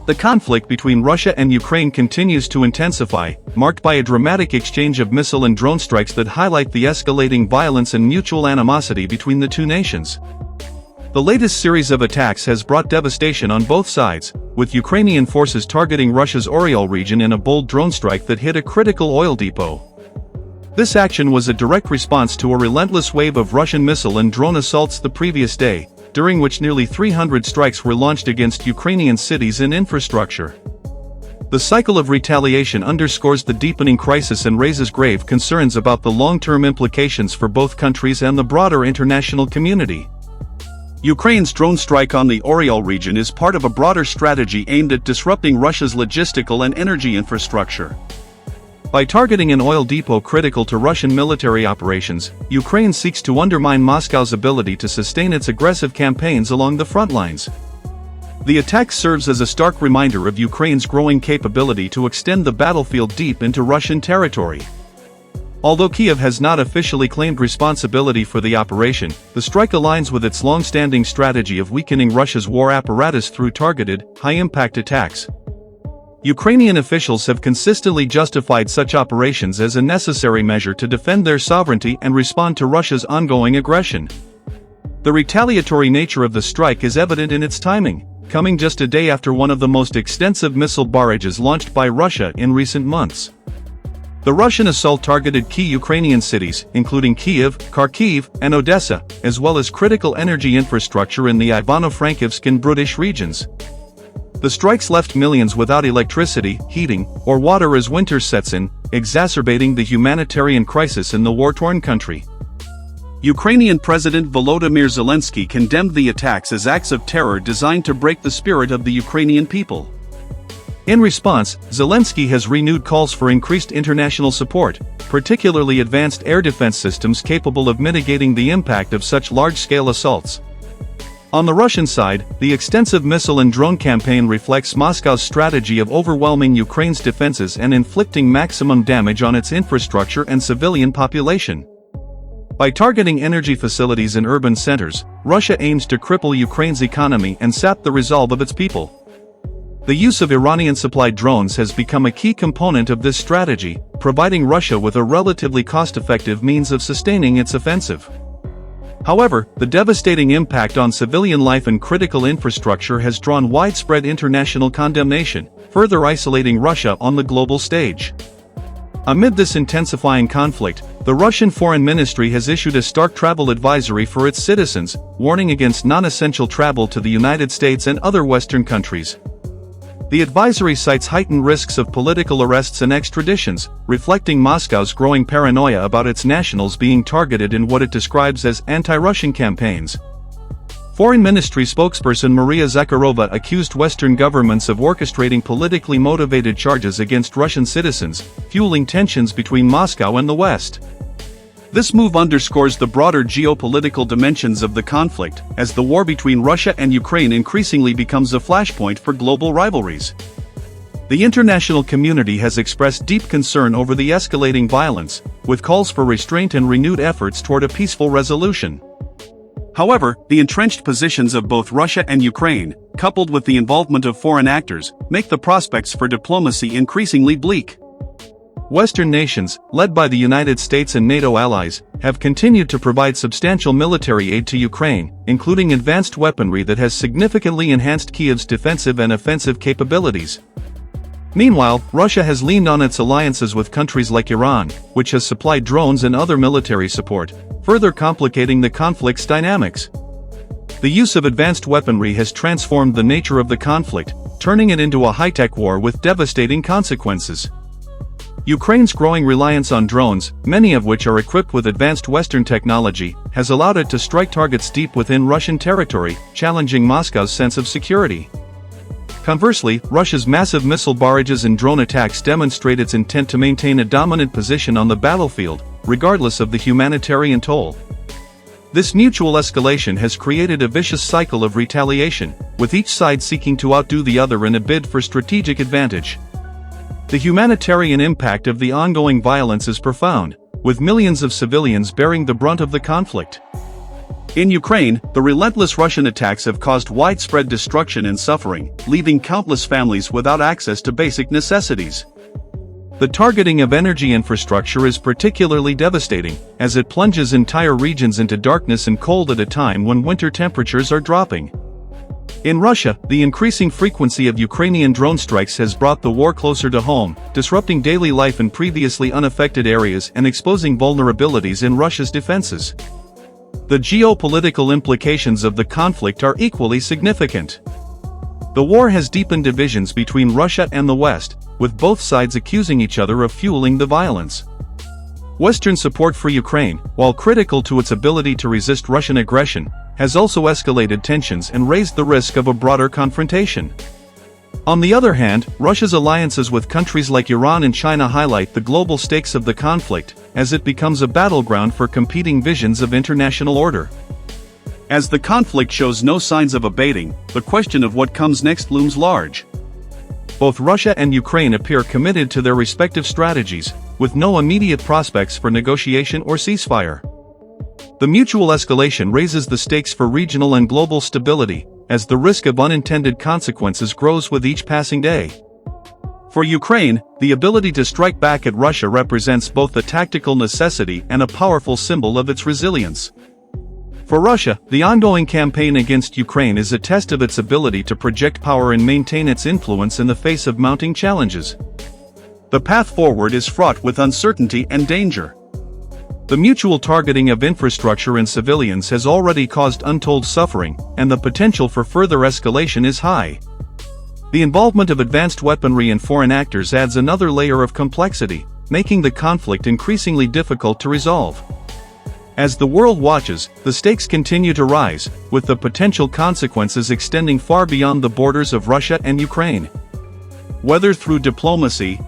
The conflict between Russia and Ukraine continues to intensify, marked by a dramatic exchange of missile and drone strikes that highlight the escalating violence and mutual animosity between the two nations. The latest series of attacks has brought devastation on both sides, with Ukrainian forces targeting Russia's Oryol region in a bold drone strike that hit a critical oil depot. This action was a direct response to a relentless wave of Russian missile and drone assaults the previous day, during which nearly 300 strikes were launched against Ukrainian cities and infrastructure. The cycle of retaliation underscores the deepening crisis and raises grave concerns about the long-term implications for both countries and the broader international community. Ukraine's drone strike on the Oryol region is part of a broader strategy aimed at disrupting Russia's logistical and energy infrastructure. By targeting an oil depot critical to Russian military operations, Ukraine seeks to undermine Moscow's ability to sustain its aggressive campaigns along the front lines. The attack serves as a stark reminder of Ukraine's growing capability to extend the battlefield deep into Russian territory. Although Kyiv has not officially claimed responsibility for the operation, the strike aligns with its long-standing strategy of weakening Russia's war apparatus through targeted, high-impact attacks. Ukrainian officials have consistently justified such operations as a necessary measure to defend their sovereignty and respond to Russia's ongoing aggression. The retaliatory nature of the strike is evident in its timing, coming just a day after one of the most extensive missile barrages launched by Russia in recent months. The Russian assault targeted key Ukrainian cities, including Kyiv, Kharkiv, and Odessa, as well as critical energy infrastructure in the Ivano-Frankivsk and Brutish regions. The strikes left millions without electricity, heating, or water as winter sets in, exacerbating the humanitarian crisis in the war-torn country. Ukrainian President Volodymyr Zelensky condemned the attacks as acts of terror designed to break the spirit of the Ukrainian people. In response, Zelensky has renewed calls for increased international support, particularly advanced air defense systems capable of mitigating the impact of such large-scale assaults. On the Russian side, the extensive missile and drone campaign reflects Moscow's strategy of overwhelming Ukraine's defenses and inflicting maximum damage on its infrastructure and civilian population. By targeting energy facilities and urban centers, Russia aims to cripple Ukraine's economy and sap the resolve of its people. The use of Iranian-supplied drones has become a key component of this strategy, providing Russia with a relatively cost-effective means of sustaining its offensive. However, the devastating impact on civilian life and critical infrastructure has drawn widespread international condemnation, further isolating Russia on the global stage. Amid this intensifying conflict, the Russian Foreign Ministry has issued a stark travel advisory for its citizens, warning against non-essential travel to the United States and other Western countries. The advisory cites heightened risks of political arrests and extraditions, reflecting Moscow's growing paranoia about its nationals being targeted in what it describes as anti-Russian campaigns. Foreign Ministry spokesperson Maria Zakharova accused Western governments of orchestrating politically motivated charges against Russian citizens, fueling tensions between Moscow and the West. This move underscores the broader geopolitical dimensions of the conflict, as the war between Russia and Ukraine increasingly becomes a flashpoint for global rivalries. The international community has expressed deep concern over the escalating violence, with calls for restraint and renewed efforts toward a peaceful resolution. However, the entrenched positions of both Russia and Ukraine, coupled with the involvement of foreign actors, make the prospects for diplomacy increasingly bleak. Western nations, led by the United States and NATO allies, have continued to provide substantial military aid to Ukraine, including advanced weaponry that has significantly enhanced Kyiv's defensive and offensive capabilities. Meanwhile, Russia has leaned on its alliances with countries like Iran, which has supplied drones and other military support, further complicating the conflict's dynamics. The use of advanced weaponry has transformed the nature of the conflict, turning it into a high-tech war with devastating consequences. Ukraine's growing reliance on drones, many of which are equipped with advanced Western technology, has allowed it to strike targets deep within Russian territory, challenging Moscow's sense of security. Conversely, Russia's massive missile barrages and drone attacks demonstrate its intent to maintain a dominant position on the battlefield, regardless of the humanitarian toll. This mutual escalation has created a vicious cycle of retaliation, with each side seeking to outdo the other in a bid for strategic advantage. The humanitarian impact of the ongoing violence is profound, with millions of civilians bearing the brunt of the conflict. In Ukraine, the relentless Russian attacks have caused widespread destruction and suffering, leaving countless families without access to basic necessities. The targeting of energy infrastructure is particularly devastating, as it plunges entire regions into darkness and cold at a time when winter temperatures are dropping. In Russia, the increasing frequency of Ukrainian drone strikes has brought the war closer to home, disrupting daily life in previously unaffected areas and exposing vulnerabilities in Russia's defenses. The geopolitical implications of the conflict are equally significant. The war has deepened divisions between Russia and the West, with both sides accusing each other of fueling the violence. Western support for Ukraine, while critical to its ability to resist Russian aggression, has also escalated tensions and raised the risk of a broader confrontation. On the other hand, Russia's alliances with countries like Iran and China highlight the global stakes of the conflict, as it becomes a battleground for competing visions of international order. As the conflict shows no signs of abating, the question of what comes next looms large. Both Russia and Ukraine appear committed to their respective strategies, with no immediate prospects for negotiation or ceasefire. The mutual escalation raises the stakes for regional and global stability, as the risk of unintended consequences grows with each passing day. For Ukraine, the ability to strike back at Russia represents both a tactical necessity and a powerful symbol of its resilience. For Russia, the ongoing campaign against Ukraine is a test of its ability to project power and maintain its influence in the face of mounting challenges. The path forward is fraught with uncertainty and danger. The mutual targeting of infrastructure and civilians has already caused untold suffering, and the potential for further escalation is high. The involvement of advanced weaponry and foreign actors adds another layer of complexity, making the conflict increasingly difficult to resolve. As the world watches, the stakes continue to rise, with the potential consequences extending far beyond the borders of Russia and Ukraine. Whether through diplomacy,